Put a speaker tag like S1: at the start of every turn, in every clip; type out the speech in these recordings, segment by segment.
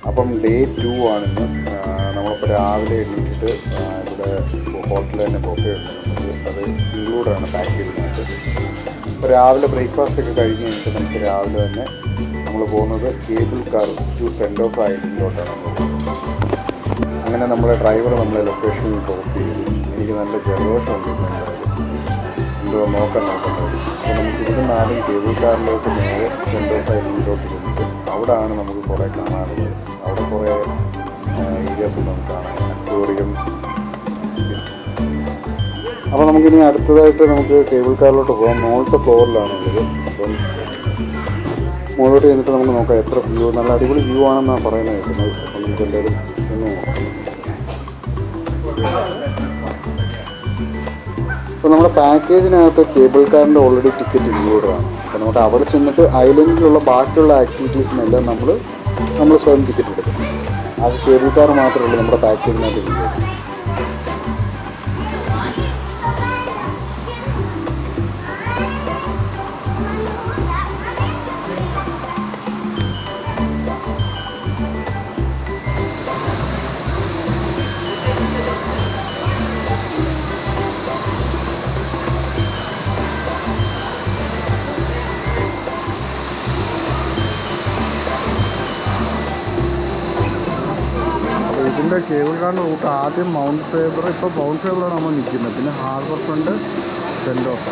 S1: അപ്പം ഡേ 2 ആണിന്ന്. നമ്മളിപ്പോൾ രാവിലെ എണീറ്റിട്ട് ഇവിടെ ഹോട്ടലിൽ തന്നെ ബൊഫേ ഉണ്ട്, നമുക്ക് അത് ഇൻക്ലൂഡാണ് പാക്കേജിനകത്ത്. ഇപ്പോൾ രാവിലെ ബ്രേക്ക്ഫാസ്റ്റ് ഒക്കെ കഴിഞ്ഞ് കഴിഞ്ഞിട്ട് നമുക്ക് രാവിലെ തന്നെ നമ്മൾ പോകുന്നത് കേബിൾ കാർ ടു സെൻറ്റോസ ഐലൻഡിലോട്ടാണ് നമ്മൾ പോകുന്നത്. അങ്ങനെ നമ്മുടെ ഡ്രൈവർ നമ്മളെ ലൊക്കേഷനിൽ ഡ്രോപ്പ് ചെയ്തു. എനിക്ക് നല്ല ജലദോഷമുണ്ട് എന്തായാലും, എന്തോ നോക്കുന്നത്. അപ്പോൾ നമുക്ക് ഇവിടുന്ന് ആദ്യം കേബിൾ കാറിലോട്ട് നേരെ സെൻറ്റോസ ഐലൻഡിലോട്ട് ചെന്നിട്ട് അവിടെയാണ് നമുക്ക് കുറേ കാണാനുള്ളത്. അവിടെ കുറേ ഏരിയാസ് നമുക്ക് കാണാൻ, അക്വേറിയം. അപ്പോൾ നമുക്കിനി അടുത്തതായിട്ട് നമുക്ക് കേബിൾ കാറിലോട്ട് പോകാം. മുകളിലത്തെ ഫ്ലോറിലാണുള്ളത്. അപ്പം മുകളിലോട്ട് ചെന്നിട്ട് നമുക്ക് നോക്കാം എത്ര വ്യൂ, നല്ല അടിപൊളി വ്യൂ ആണെന്നാണ് പറയുന്നത് കേൾക്കുന്നത്. അപ്പം നമുക്ക് എല്ലാവരും ഒന്ന് നോക്കാം. അപ്പോൾ നമ്മുടെ പാക്കേജിനകത്ത് കേബിൾ കാറിൻ്റെ ഓൾറെഡി ടിക്കറ്റ് ഇൻക്ലൂഡാണ്. അപ്പോൾ നമുക്ക് അവിടെ ചെന്നിട്ട് ഐലൻഡിലുള്ള ബാക്കിയുള്ള ആക്ടിവിറ്റീസിനെല്ലാം നമ്മൾ സ്വയം ടിക്കറ്റ് എടുക്കും. അത് കേബിൾ കാർ മാത്രമേ ഉള്ളൂ നമ്മുടെ പാക്കേജിനകത്ത് ഇൻക്ലൂഡ്. ഇതിൻ്റെ കേബിൾ കാറിൻ്റെ റൂട്ട് ആദ്യം മൗണ്ട് ഫേബർ, ഇപ്പോൾ മൗണ്ട് ഫേബറാണ് നമ്മൾ നിൽക്കുന്നത്. പിന്നെ ഹാർബർ ഫ്രണ്ട്, സെൻറ്റോസ.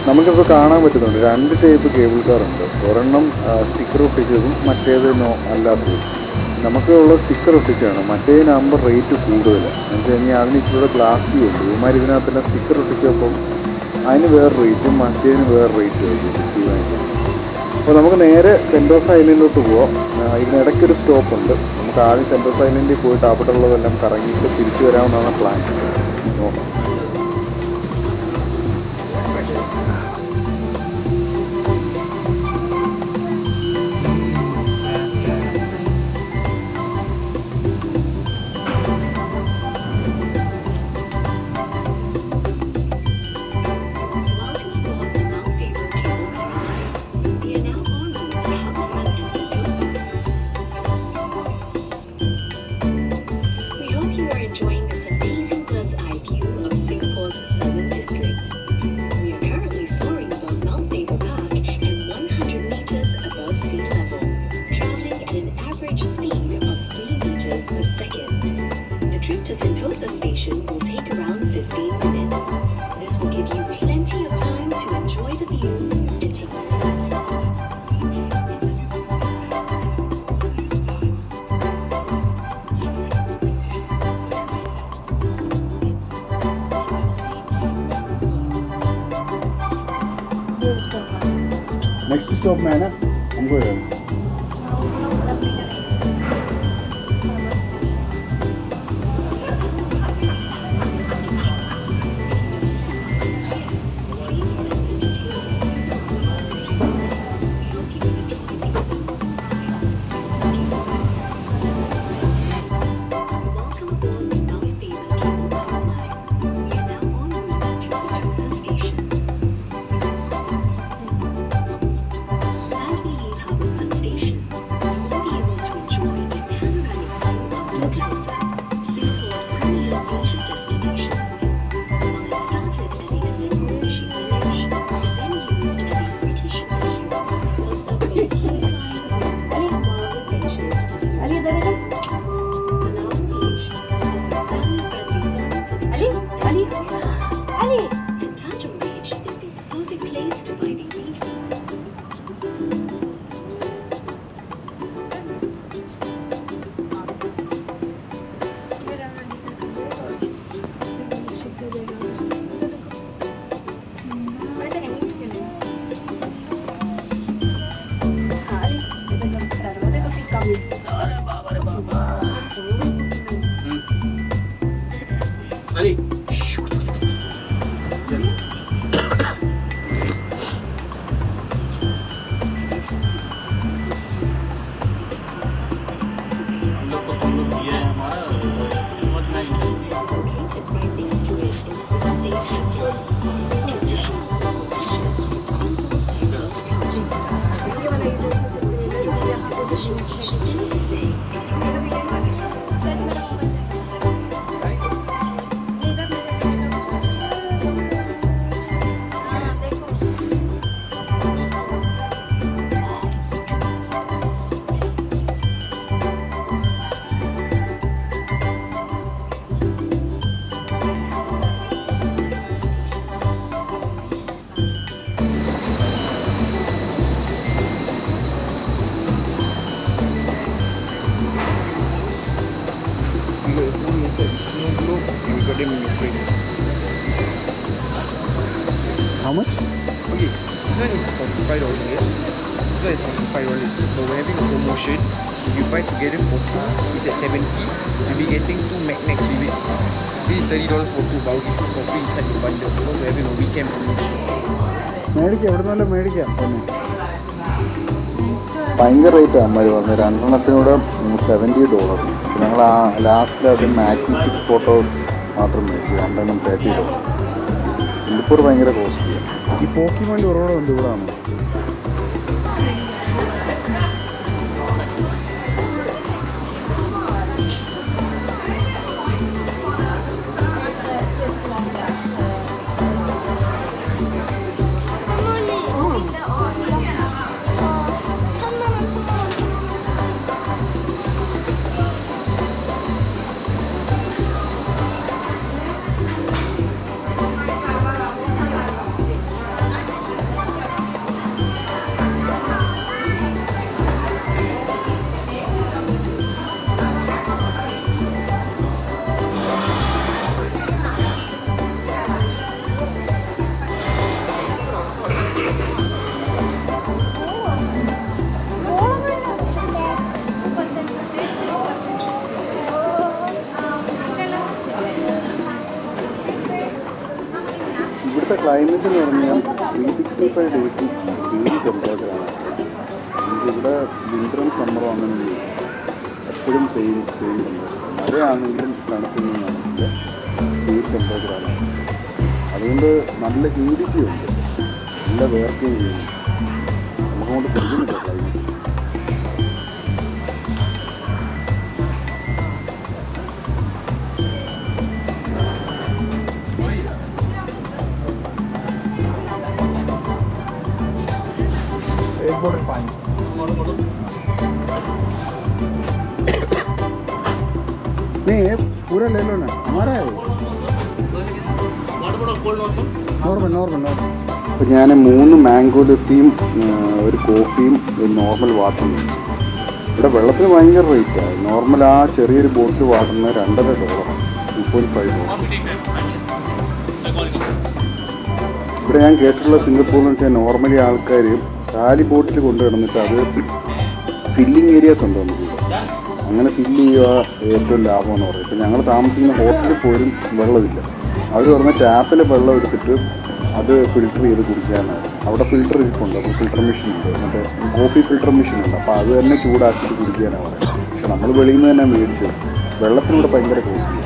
S1: നമുക്കിപ്പോൾ കാണാൻ പറ്റുന്നുണ്ട് 2 ടൈപ്പ് കേബിൾ കാറുണ്ട്. ഒരെണ്ണം സ്റ്റിക്കർ ഒട്ടിച്ചതും മറ്റേത് അല്ലാത്തതും. നമുക്കുള്ള സ്റ്റിക്കർ ഒട്ടിച്ചാണ്. മറ്റേതിനാകുമ്പോൾ റേറ്റ് കൂടുതലാണ്. എന്ന് വെച്ച് കഴിഞ്ഞാൽ അതിന് ഇച്ചിരി ഗ്ലാസ് വ്യൂ ഉണ്ട്. ഇവന്മാർ ഇതിനകത്തെല്ലാം സ്റ്റിക്കർ ഒട്ടിച്ചപ്പം അതിന് വേറെ റേറ്റും മറ്റേതിന് വേറെ റേറ്റും ആയിരിക്കും. അപ്പോൾ നമുക്ക് നേരെ സെൻറ്റോസ ഐലൻഡിലോട്ട് പോവാം. ഇതിനിടയ്ക്കൊരു സ്റ്റോപ്പ് ഉണ്ട്. നമുക്ക് ആദ്യം സെൻറ്റോസ ഐലൻഡിൽ പോയിട്ട് അവിടെ ഉള്ളതെല്ലാം കറങ്ങിയിട്ട് തിരിച്ചു വരാമെന്നാണ് പ്ലാൻ. നോക്കാം.
S2: per second. The trip to Sentosa station will take around 15 minutes. This will give you plenty of time to enjoy the views and take
S1: next stop में है ना हमको
S2: station.
S3: Okay, this one is $45. This one is $45. But we're having a promotion. If you buy together for 2, it's at $70. You'll be getting 2 Magnets with it. This is $30 for 2, but I'll give you for free inside the bundle because we're having a weekend promotion.
S1: മേടിക്കാം, എവിടെ നിന്നല്ല മേടിക്കാം. തന്നെ ഭയങ്കര റേറ്റാണ് അമ്മ പറഞ്ഞത്. രണ്ടെണ്ണത്തിനൂടെ $70. ഞങ്ങൾ ആ ലാസ്റ്റിൽ അത് മാഗ്നറ്റിക് ഫോട്ടോ മാത്രം മേടിച്ചു. രണ്ടെണ്ണം $30. സിംഗപ്പൂർ ഭയങ്കര കോസ്റ്റ്ലിയാണ്. ഈ പോക്കിമോൻ്റെ ഉറവിടം ഉണ്ട് ഇവിടെ ആണ്. ഇവിടുത്തെ ക്ലൈമറ്റ് എന്ന് പറഞ്ഞാൽ 365 ഡേയ്സും സെയിം ടെമ്പറേച്ചറാണ്. ഇവിടെ വിൻ്ററും സമ്മറും അങ്ങനെയൊന്നും എപ്പോഴും സെയിം ടെമ്പറേച്ചർ. മഴയാണെങ്കിലും തണുപ്പൊന്നും കാണില്ല, സെയിം ടെമ്പറേച്ചറാണ്. അതുകൊണ്ട് നല്ല ഹ്യൂമിഡിറ്റി ഉണ്ട്, നല്ല വേർക്കുകയും ചെയ്യുന്നു. നമുക്കങ്ങോട്ട് പിടിക്കുന്നില്ല ക്ലൈമറ്റ്. नहीं पूरा ले लो ना, हमारा है नॉर्मल. അപ്പോൾ ഞാൻ 3 മാംഗോ ലസ്സിയും ഒരു കോഫിയും ഒരു നോർമൽ വാട്ടറും മേടിച്ചു. ഇവിടെ വെള്ളത്തിന് ഭയങ്കര റേറ്റാണ്. നോർമൽ ആ ചെറിയൊരു ബോട്ടിൽ വാട്ടറിന് $2.5, $2.5. ഇവിടെ ഞാൻ കേട്ടിട്ടുള്ള സിംഗപ്പൂരിൽ വെച്ചാൽ നോർമലി ആൾക്കാർ കാലി ബോട്ടിൽ കൊണ്ടു കിടന്നിട്ട് അത് ഫില്ലിങ് ഏരിയാസ് ഉണ്ടോ നമുക്ക്, അങ്ങനെ ഫില്ല് ചെയ്യുക ഏറ്റവും ലാഭമെന്ന് പറയും. ഇപ്പം ഞങ്ങൾ താമസിക്കുന്ന ഹോട്ടലിൽ പോലും വെള്ളമില്ല. അവർ പറഞ്ഞ ടാപ്പിൽ വെള്ളം എടുത്തിട്ട് അത് ഫിൽറ്റർ ചെയ്ത് കുടിക്കാനാണ്. അവിടെ ഫിൽറ്റർ ഇരിപ്പുണ്ട്, അപ്പോൾ ഫിൽറ്റർ മെഷീൻ ഉണ്ട്, മറ്റേ കോഫി ഫിൽറ്റർ മെഷീൻ ഉണ്ട്. അപ്പോൾ അത് തന്നെ ചൂടാക്കിയിട്ട് കുടിക്കാനാണ് പറയുന്നത്. പക്ഷെ നമ്മൾ വെളിയിൽ നിന്ന് തന്നെ മേടിച്ചത്. വെള്ളത്തിനൂടെ ഭയങ്കര കോസ്റ്റ്ലി.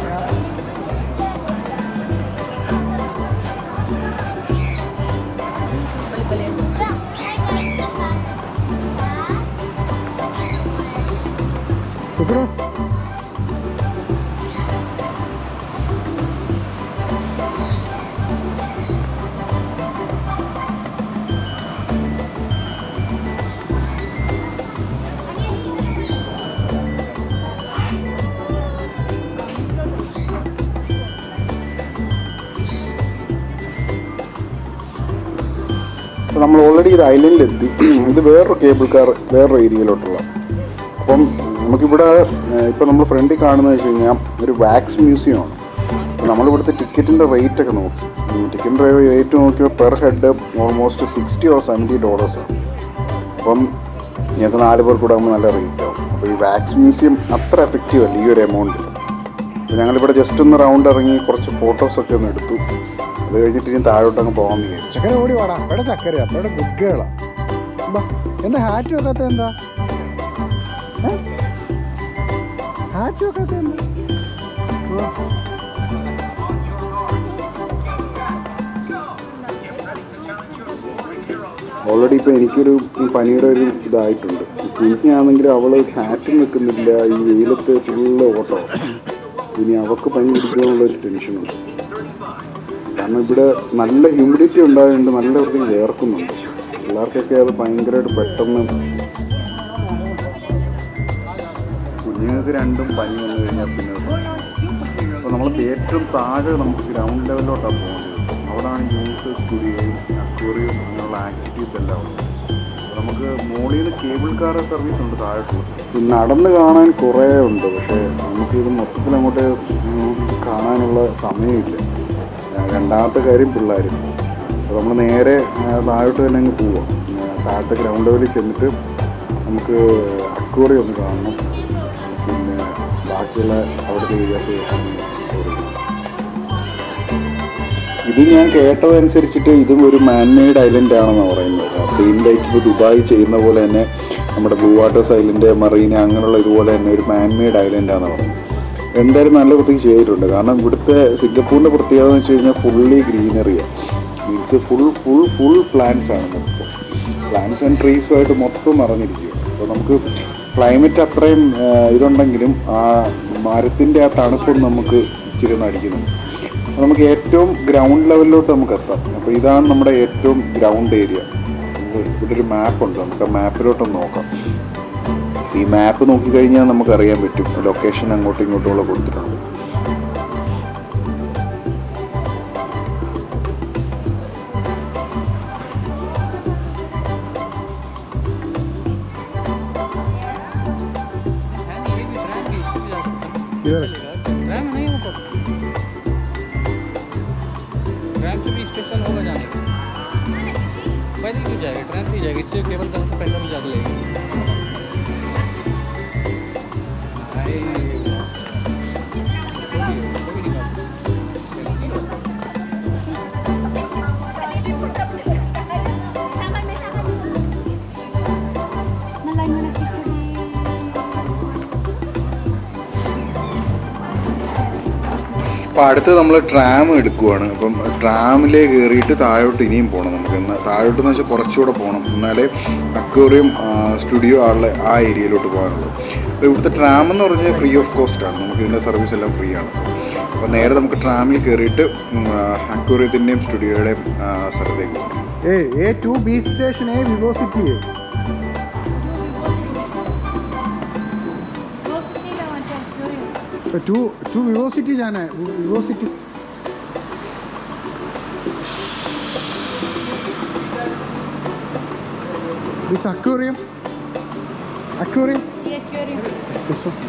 S1: അപ്പോൾ നമ്മൾ ഓൾറെഡി ഇത് ഐലൻഡിലെത്തി. ഇത് വേറൊരു കേബിൾ കാർ വേറൊരു ഏരിയയിലോട്ടുള്ള. അപ്പം നമുക്കിവിടെ ഇപ്പോൾ നമ്മൾ ഫ്രണ്ടിൽ കാണുന്നത് വെച്ച് കഴിഞ്ഞാൽ ഒരു വാക്സ് മ്യൂസിയമാണ്. അപ്പോൾ നമ്മളിവിടുത്തെ ടിക്കറ്റിൻ്റെ റേറ്റൊക്കെ നോക്കി. ടിക്കറ്റിൻ്റെ റേറ്റ് നോക്കിയപ്പോൾ പെർ ഹെഡ് ഓൾമോസ്റ്റ് $60 or $70 ആണ്. അപ്പം ഞങ്ങൾക്ക് 4 പേർ കൂടെ ആകുമ്പോൾ നല്ല റേറ്റ് ആവും. അപ്പോൾ ഈ വാക്സ് മ്യൂസിയം അത്ര എഫക്റ്റീവ് അല്ല ഈ ഒരു എമൗണ്ട്. അപ്പോൾ ഞങ്ങളിവിടെ ജസ്റ്റ് ഒന്ന് റൗണ്ട് ഇറങ്ങി കുറച്ച് ഫോട്ടോസൊക്കെ ഒന്ന് എടുത്തു. അത് കഴിഞ്ഞിട്ട് ഇനി താഴോട്ടങ്ങ് പോകാൻ വിചാരിച്ചു. ചക്കര ഓടി വാടാ, അവിടെ ചക്കര അവിടെ ഗുഡ്ഗകളാ. എന്താ ഹാറ്റ് വെക്കാത്ത എന്താ? ഹാറ്റ് വെക്കാത്ത എന്താ? ഓൾറെഡി ഇപ്പോൾ എനിക്കൊരു പനിയുടെ ഒരു ഇതായിട്ടുണ്ട്. എനിക്കാണെങ്കിൽ അവൾ ഹാറ്റും വെക്കുന്നില്ല, ഈ വെയിലത്ത് ഫുള്ള് ഓട്ടോ. ഇനി അവൾക്ക് പനി പിടിക്കാനുള്ളൊരു ടെൻഷനുണ്ട്. കാരണം ഇവിടെ നല്ല ഹ്യൂമിഡിറ്റി ഉണ്ടായതുകൊണ്ട് നല്ല വൃത്തിയിൽ വേർക്കുന്നുണ്ട്. പിള്ളേർക്കൊക്കെ അത് ഭയങ്കരമായിട്ട് പെട്ടെന്ന്, കുഞ്ഞുങ്ങൾക്ക് രണ്ടും പനി വന്നു കഴിഞ്ഞാൽ പിന്നെ. അപ്പോൾ നമ്മൾ ഏറ്റവും താഴെ നമുക്ക് ഗ്രൗണ്ട് ലെവലിലോട്ടാണ് പോകേണ്ടത്. അവിടെയാണ് യൂസേഴ്സ് സ്റ്റുഡിയോയും അക്വേറിയം അങ്ങനെയുള്ള ആക്ടിവിറ്റീസ് എല്ലാം ഉണ്ട്. അപ്പോൾ നമുക്ക് മോളിൽ നിന്ന് കേബിൾ കാർ സർവീസ് ഉണ്ട് താഴോട്ടുള്ളത്. നടന്ന് കാണാൻ കുറേ ഉണ്ട്, പക്ഷേ നമുക്കിത് മൊത്തത്തിൽ അങ്ങോട്ട് കാണാനുള്ള സമയമില്ല. രണ്ടാമത്തെ കാര്യം പിള്ളേർ. അപ്പോൾ നമ്മൾ നേരെ താഴോട്ട് തന്നെ അങ്ങ് പോവാം. താഴത്തെ ഗ്രൗണ്ട് ലെവലിൽ ചെന്നിട്ട് നമുക്ക് അക്വേറിയം ഒന്ന് കാണണം. പിന്നെ ബാക്കിയുള്ള അവിടുത്തെ ഏരിയാസ് ഇത് ഞാൻ കേട്ടതനുസരിച്ചിട്ട് ഇതും ഒരു മാൻമെയ്ഡ് ഐലൻഡ് ആണെന്നാണ് പറയുന്നത്. സെയിം ലൈക്ക് ഇപ്പോൾ ദുബായ് ചെയ്യുന്ന പോലെ തന്നെ നമ്മുടെ ബ്ലൂ വാട്ടേഴ്സ് ഐലൻഡ്, മറീന അങ്ങനെയുള്ള ഇതുപോലെ തന്നെ ഒരു മാൻമെയ്ഡ് ഐലൻഡാണെന്ന് പറയുന്നത്. എന്തായാലും നല്ല വൃത്തിക്ക് ചെയ്തിട്ടുണ്ട്. കാരണം ഇവിടുത്തെ സിംഗപ്പൂരിൻ്റെ പ്രത്യേകത എന്ന് വെച്ച് കഴിഞ്ഞാൽ ഫുള്ളി ഗ്രീനറിയാണ്. മീൻസ് ഫുൾ പ്ലാന്റ്സ് ആണ്. മൊത്തം പ്ലാന്റ്സ് ആൻഡ് ട്രീസുമായിട്ട് മൊത്തം നിറഞ്ഞിരിക്കുകയാണ്. അപ്പോൾ നമുക്ക് ക്ലൈമറ്റ് അത്രയും ഇതുണ്ടെങ്കിലും ആ മരത്തിൻ്റെ ആ തണുപ്പൊന്നും നമുക്ക് ഇച്ചിരി ഒന്ന് അടിക്കുന്നുണ്ട്. അപ്പോൾ നമുക്ക് ഏറ്റവും ഗ്രൗണ്ട് ലെവലിലോട്ട് നമുക്ക് എത്താം. അപ്പോൾ ഇതാണ് നമ്മുടെ ഏറ്റവും ഗ്രൗണ്ട് ഏരിയ. ഇവിടെ ഒരു മാപ്പുണ്ട്, നമുക്ക് ആ മാപ്പിലോട്ടൊന്ന് നോക്കാം. ഈ മാപ്പ് നോക്കിക്കഴിഞ്ഞാൽ നമുക്കറിയാൻ പറ്റും ലൊക്കേഷൻ അങ്ങോട്ടും ഇങ്ങോട്ടുമുള്ള കൊടുത്തിട്ടുണ്ട്.
S3: ट्रेन भी जाएगी, इससे केवल कम से पैसा भी ज़्यादा लगेगा. അപ്പോൾ അടുത്ത് നമ്മൾ ട്രാം എടുക്കുവാണ്. അപ്പം ട്രാമിൽ കയറിയിട്ട് താഴോട്ട് ഇനിയും പോകണം. നമുക്ക് താഴോട്ടെന്ന് വെച്ചാൽ കുറച്ചുകൂടെ പോകണം, എന്നാലേ അക്വേറിയം സ്റ്റുഡിയോ ആ ഏരിയയിലോട്ട് പോകാനുള്ളൂ. അപ്പോൾ ഇവിടുത്തെ ട്രാം എന്ന് പറഞ്ഞാൽ ഫ്രീ ഓഫ് കോസ്റ്റാണ്. നമുക്ക് ഇതിൻ്റെ സർവീസ് എല്ലാം ഫ്രീ ആണ്. അപ്പോൾ നേരെ നമുക്ക് ട്രാമിൽ കയറിയിട്ട് അക്വേറിയത്തിൻ്റെയും സ്റ്റുഡിയോയുടെയും സ്ഥലത്തേക്ക് പോകണം.
S1: A2 बीच स्टेशन है, विवोसिटी है. टू विवोसिटी जाना है. विवोसिटी this aquarium this one.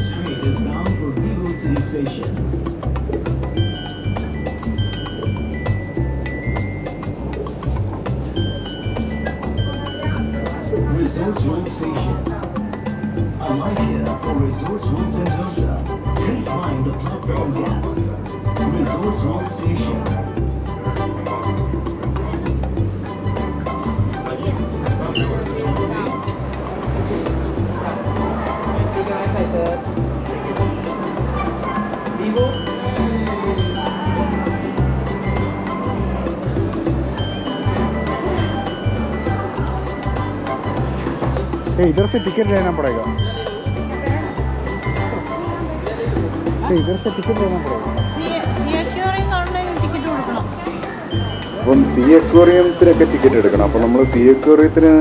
S4: Train is bound for Vivo City Station. Resorts Road Station. Alight here for Resorts Road Sentosa. Please mind the platform gap. Resorts Road Station.
S1: इधर से ticket लेना पड़ेगा. इधर से टिकट लेना पड़ेगा. അപ്പം സീ അക്വേറിയത്തിനൊക്കെ ടിക്കറ്റ് എടുക്കണം. അപ്പോൾ നമ്മൾ സീ അക്വേറിയത്തിന്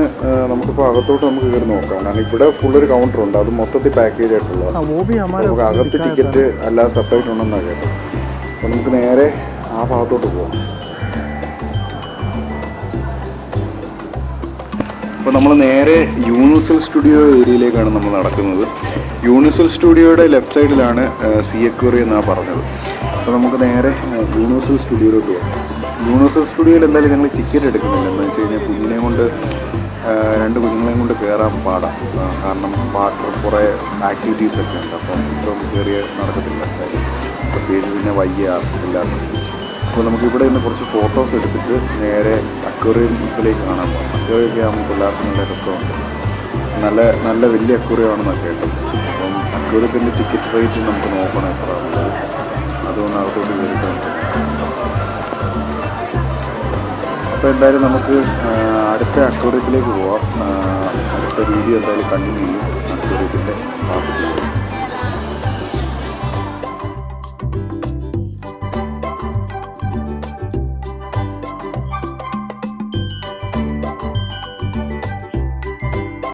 S1: നമുക്കിപ്പോൾ അകത്തോട്ട് നമുക്ക് കയറി നോക്കാം. കാരണം ഇവിടെ ഫുള്ളൊരു കൗണ്ടറുണ്ട്, അത് മൊത്തത്തിൽ പാക്കേജ് ആയിട്ടുള്ള. നമുക്ക് അകത്ത് ടിക്കറ്റ് അല്ലാതെ സെപ്പറേറ്റ് ഉണ്ടെന്നാണ് കേട്ടത്. അപ്പോൾ നമുക്ക് നേരെ ആ ഭാഗത്തോട്ട് പോകാം. അപ്പോൾ നമ്മൾ നേരെ യൂണിവേഴ്സൽ സ്റ്റുഡിയോ ഏരിയയിലേക്കാണ് നമ്മൾ നടക്കുന്നത്. യൂണിവേഴ്സൽ സ്റ്റുഡിയോയുടെ ലെഫ്റ്റ് സൈഡിലാണ് സീ അക്വേറിയം എന്നാണ് പറഞ്ഞത്. അപ്പോൾ നമുക്ക് നേരെ യൂണിവേഴ്സൽ സ്റ്റുഡിയോയിലോട്ട് പോകാം. യൂണിവേഴ്സൽ സ്റ്റുഡിയോയിൽ എന്തായാലും ഞങ്ങൾ ടിക്കറ്റ് എടുക്കുന്നില്ല. എന്താണെന്ന് വെച്ച് കഴിഞ്ഞാൽ കുഞ്ഞിനെ കൊണ്ട് 2 കുഞ്ഞുങ്ങളെയും കൊണ്ട് കയറാൻ പാടാം. കാരണം വാട്ടർ കുറേ ആക്ടിവിറ്റീസൊക്കെ ഉണ്ട്. അപ്പം ഇപ്പം കയറിയ നടക്കത്തില്ല എന്തായാലും, പ്രത്യേകിച്ച് പിന്നെ വയ്യ എല്ലാവർക്കും. അപ്പോൾ നമുക്ക് ഇവിടെ നിന്ന് കുറച്ച് ഫോട്ടോസ് എടുത്തിട്ട് നേരെ അക്വേറിയത്തിലേക്ക് കാണാൻ പോകാം. അക്വേറിയൊക്കെ ആകുമ്പോൾ എല്ലാവർക്കും നല്ല രസമുണ്ട്. നല്ല വലിയ അക്വേറിയമാണെന്നൊക്കെ കേട്ടത്. അപ്പം അക്വേറിയത്തിൻ്റെ ടിക്കറ്റ് റേറ്റ് നമുക്ക് നോക്കണം എത്രയാണുള്ളത്. അതുകൊണ്ട് അകത്തോട്ട് കയറിയിട്ടുണ്ട്. അപ്പോൾ എന്തായാലും നമുക്ക് അടുത്ത അക്വേറിയത്തിലേക്ക് പോവാം. അടുത്ത വീഡിയോ എന്തായാലും കണ്ടിന്യൂ ചെയ്യും അക്വേറിയത്തിൻ്റെ ഭാഗത്ത്.